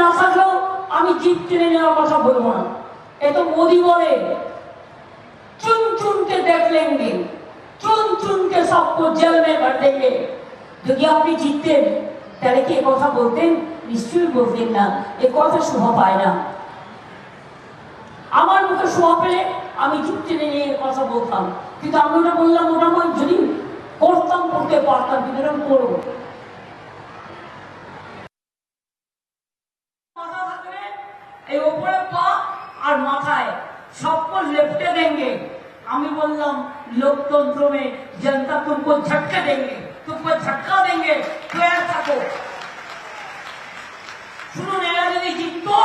না থাকলেও আমি জিপ টেনে নেওয়ার কথা বলবো না। এ তো মোদি বলে चुन चुन के देख लेंगे, चुन चुन के सबको जेल में भर देंगे। যদি আপনি জিততেন তাহলে কি কথা বলতেন? নিশ্চয়ই বলতেন না। এ কথা শোভা পায় না। আমার মুখে শোভা পেলে আমি জিপ টেনে নিয়ে কথা বলতাম, কিন্তু আমি ওটা বললাম, ওটা আমি যদি করতাম করতে পারতাম, কিন্তু এরকম করবো। মাথা থাকবে এই ওপরে পা আর মাথায় सबको लिपटे देंगे। আমি বললাম लोकतंत्र में जनता तुमको झटके देंगे, तुमको झटका देंगे। तैयार থাকো। শুনুন, এরা যদি জিততো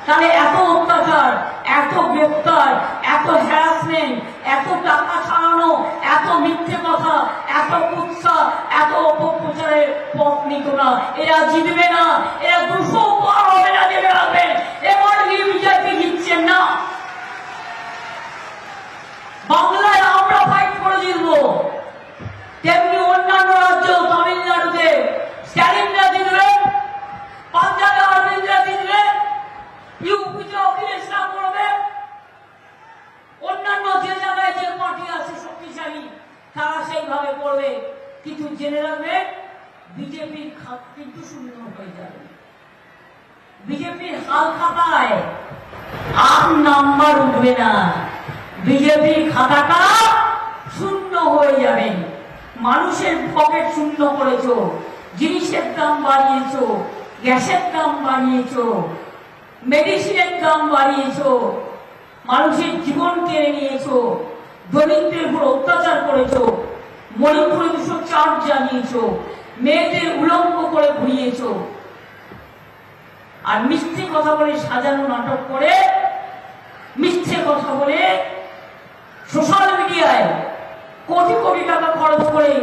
তাহলে এত অত্যাচার, এত গ্রেফতার, এত হ্যারাসমেন্ট, এত টাকা ছাড়ানো, এত মিথ্যে কথা, এত কুৎসা, এত অপপ্রচারের পথ নিত না। এরা জিতবে না। এরা 200 পার হবে না। জেনে রাখবেন, এবার বিজেপি জিতছেন না। বাংলায় আমরা ফাইট করে জিতবো, তেমনি অন্যান্য রাজ্য, তামিলনাড়ুতে স্ট্যালিনরা জিতবে, পাঞ্জাবে অরবিন্দরা জিতবে, ইউপিতে অখিলেশরা করবে, অন্যান্য যে জায়গায় যে পার্টি আছে শক্তিশালী তারা সেইভাবে করবে। কিন্তু জেনে রাখবে, বিজেপির খাত কিন্তু শূন্য হয়ে যাবে। বিজেপির হাল খাতায় আর নাম্বার উঠবে না। বিজেপির খাতাটা শূন্য হয়ে যাবে। মানুষের পকেট শূন্য করেছো, জিনিসের দাম বাড়িয়েছো, গ্যাসের দাম বাড়িয়েছো, মেডিসিনের দাম বাড়িয়েছো, মানুষের জীবন কেড়ে নিয়েছো, দরিদ্রের উপর অত্যাচার করেছো, মণিপুরে 204 জানিয়েছো, মেয়েদের উলঙ্গ করে ঘুরিয়েছো, আর মিথ্যে কথা বলে সাজানো নাটক করে, মিথ্যে কথা বলে সোশ্যাল মিডিয়ায় কোটি কোটি টাকা খরচ করে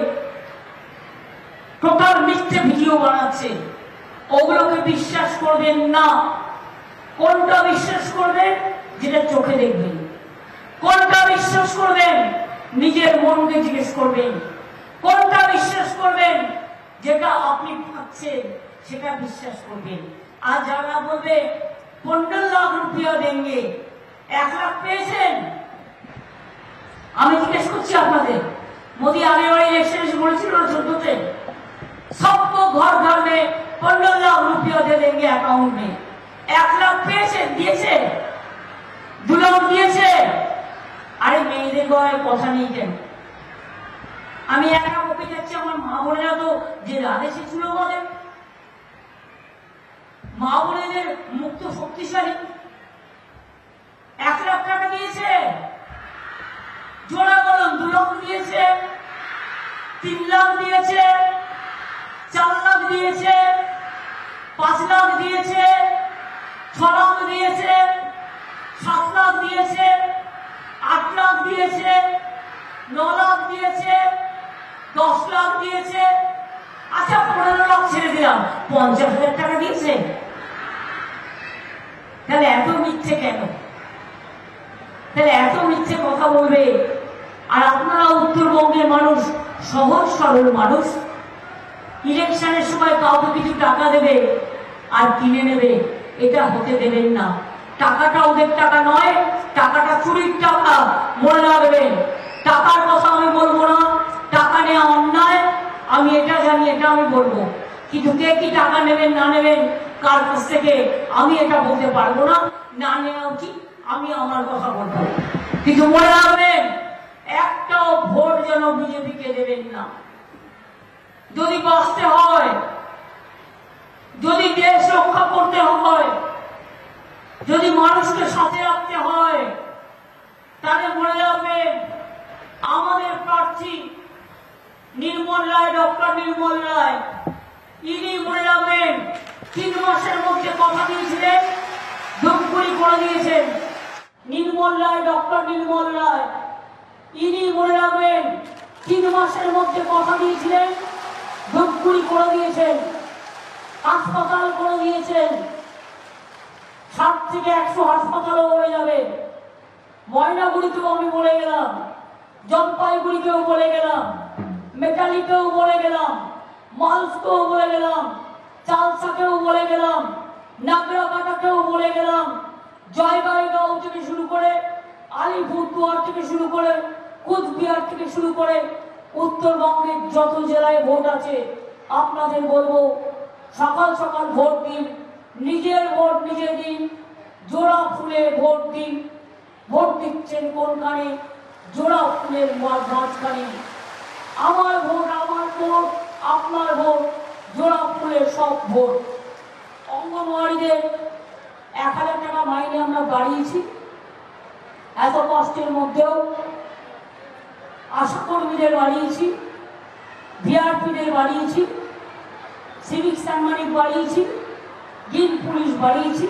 টোটাল মিথ্যে ভিডিও বানাচ্ছে। ওগুলোকে বিশ্বাস করবেন না। কোনটা বিশ্বাস করবেন? যেটা চোখে দেখবেন। কোনটা বিশ্বাস করবেন? নিজের মনকে জিজ্ঞেস করবেন। কোনটা বিশ্বাস করবেন? যেটা আপনি ভাবছেন সেটা বিশ্বাস করবেন। আর যারা বলবে 15 লাখ রুপিয়া দেंगे, 1 লাখ পেয়েছেন? আমি জিজ্ঞেস করছি আপনাদের, মোदी आने वाले इलेक्शन में বলেছিল না 14তে, सबको घर घर में 15 लाख रुपया दे देंगे अकाउंट में। 1 लाख পেয়েছেন? দিয়েছে? 2 লাখ দিয়েছে? আরে মেয়েদের গলায় কথা নেই কেন? আমি একা বকে যাচ্ছি, আমার মা বোনেরা তো যে রাধেশে ছিল আমাদের মা বোনেদের মুখ তো শক্তিশালী। 1 লাখ টাকা দিয়েছে? জোড়া বলুন। 2 লাখ দিয়েছে? 3 লাখ দিয়েছে? 4 লাখ দিয়েছে? 5 লাখ দিয়েছে? 6 লাখ দিয়েছে? 7 লাখ দিয়েছে? 8 লাখ দিয়েছে? 9 লাখ দিয়েছে? 10 লাখ দিয়েছে? আচ্ছা 15 লাখ ছেড়ে দিলাম, 50,000 টাকা দিয়েছে? তাহলে এত মিথ্যে কেন? তাহলে এত মিথ্যে কথা বলবে? আর আপনারা উত্তরবঙ্গের মানুষ সহজ সরল মানুষ, ইলেকশনের সময় কাউকে কিছু টাকা দেবে আর কিনে নেবে, এটা হতে দেবেন না। টাকাটা ওদের টাকা নয়, টাকাটা চুরির টাকা, মনে রাখবেন। টাকার কথা আমি বলবো না, টাকা নেওয়া অন্যায়, আমি এটা জানি, এটা আমি বলবো। কিন্তু কে কি টাকা নেবেন না নেবেন কার কাছ থেকে আমি এটা বলতে পারবো না। না নেওয়া উচিত, আমি আমার কথা বলবো। কিন্তু মনে রাখবেন, একটাও ভোট যেন বিজেপিকে দেবেন না। যদি বাঁচতে হয়, যদি দেশ রক্ষা করতে হয়, যদি মানুষকে সাথে রাখতে হয়, তাহলে মনে রাখবেন আমাদের প্রার্থী নির্মল রায়, ডক্টর নির্মল রায়, ইনি মনে রাখবেন 3 মাসের মধ্যে কথা দিয়েছিলেন, ধূপগুড়ি করে দিয়েছেন। নির্মল রায়, ডক্টর নির্মল রায়, ইনি মনে রাখবেন 3 মাসের মধ্যে কথা দিয়েছিলেন, ধূপগুড়ি করে দিয়েছেন, হাসপাতাল করে দিয়েছেন। 60 থেকে 100 হাসপাতালও হয়ে যাবে। ময়নাগুড়িতেও আমি বলে গেলাম, জলপাইগুড়িকেও বলে গেলাম, মেটালিকেও বলে গেলাম, মালসকেও বলে গেলাম, চালসাকেও বলে গেলাম, নাগরাকাটাকেও বলে গেলাম, জয়গাঁও থেকে শুরু করে আলিপুরদুয়ার থেকে শুরু করে কুচবিহার থেকে শুরু করে উত্তরবঙ্গের যত জেলায় ভোট আছে আপনাদের বলবো সকাল সকাল ভোট দিন, নিজের ভোট নিজে দিন, জোড়া ফুলে ভোট দিন। ভোট দিচ্ছেন কোনখানে? জোড়া ফুলের মাঝখানে। আমার ভোট আমার ভোট, আপনার ভোট, জোড়া ফুলের সব ভোট। অঙ্গনওয়াড়িদের 1000 টাকা মাইনে আমরা বাড়িয়েছি, এত কষ্টের মধ্যেও। আশাকর্মীদের বাড়িয়েছি, ভিআরপিদের বাড়িয়েছি, সিভিক সাংবাদিক বাড়িয়েছি, গ্রিন পুলিশ বাড়িয়েছি,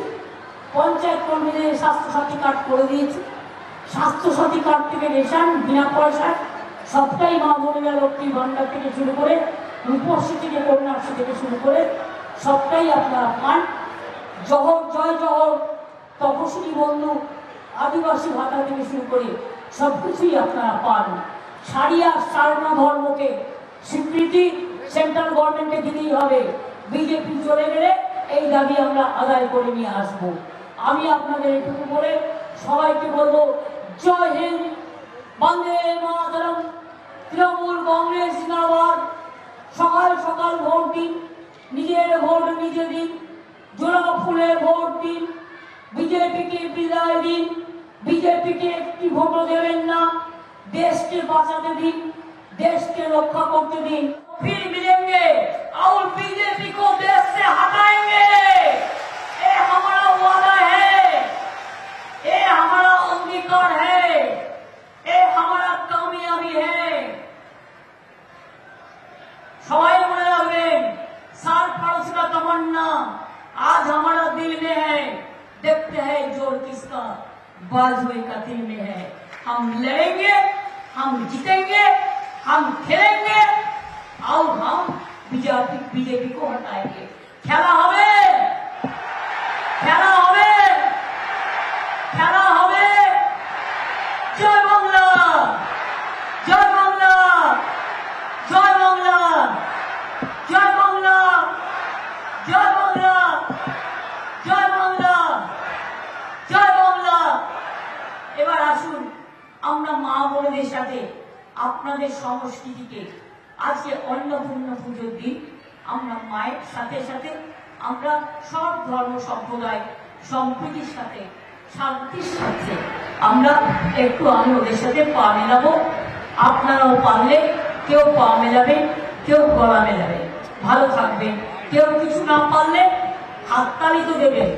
পঞ্চায়েত কর্মীদের স্বাস্থ্যসাথী কার্ড করে দিয়েছি। স্বাস্থ্যসাথী কার্ড থেকে রেশন বিনা পয়সায় সবটাই মা বোনেরা লক্ষ্মীর ভান্ডার থেকে শুরু করে রূপশ্রী থেকে কন্যাশ্রী থেকে শুরু করে সবটাই আপনারা পান। জয় জহর, তপশিলি বন্ধু, আদিবাসী ভাতা থেকে শুরু করে সবকিছুই আপনারা পান। সারিয়া সারনা ধর্মকে স্বীকৃতি সেন্ট্রাল গভর্নমেন্টে দিতেই হবে। বিজেপি চলে গেলে এই দাবি আমরা আদায় করে নিয়ে আসবো। আমি আপনাদের এটুকু বলে সবাইকে বলবো, জয় হিন্দ, বন্দে মাতরম, তৃণমূল কংগ্রেস জিন্দাবাদ। সকাল সকাল ভোট দিন, নিজের ভোট নিজে দিন, জোড়া ফুলে ভোট দিন, বিজেপিকে বিদায় দিন। বিজেপিকে একটি ভোটও দেবেন না, দেশকে বাঁচাতে দিন, देश के रक्षा करते दिन फिर मिलेंगे और बीजेपी को देश से हटाएंगे। ये हमारा वादा है, ये हमारा अंगीकार है, ये हमारा कामयाबी है। सवाई मने रखবেন, सार फारस का तमन्ना आज हमारा दिल में है। देखते हैं जोर किसका, बाजवे का दिल में है। हम लड़ेंगे, हम जीतेंगे, हम खेलेंगे और हम बीजेपी को हटाएंगे। खेला হবে, খেলা হবে, খেলা হবে। জয় বাংলা, জয় বাংলা, জয় বাংলা, জয় বাংলা, জয় বাংলা, জয় বাংলা, জয় বাংলা। এবার আসুন আমরা মা বোনদের সাথে আপনাদের সংস্কৃতিকে আজকে অন্নপূর্ণা পুজোর দিন আমরা মায়ের সাথে সাথে আমরা সব ধর্ম সম্প্রদায় সম্প্রীতির সাথে শান্তির সাথে আমরা একটু আমি ওদের সাথে পা মেলাবো। আপনারাও পারলে কেউ পা মেলাবেন, কেউ গলা মেলাবেন, ভালো থাকবেন। কেউ কিছু না পারলে হাততালি তো দেবেন।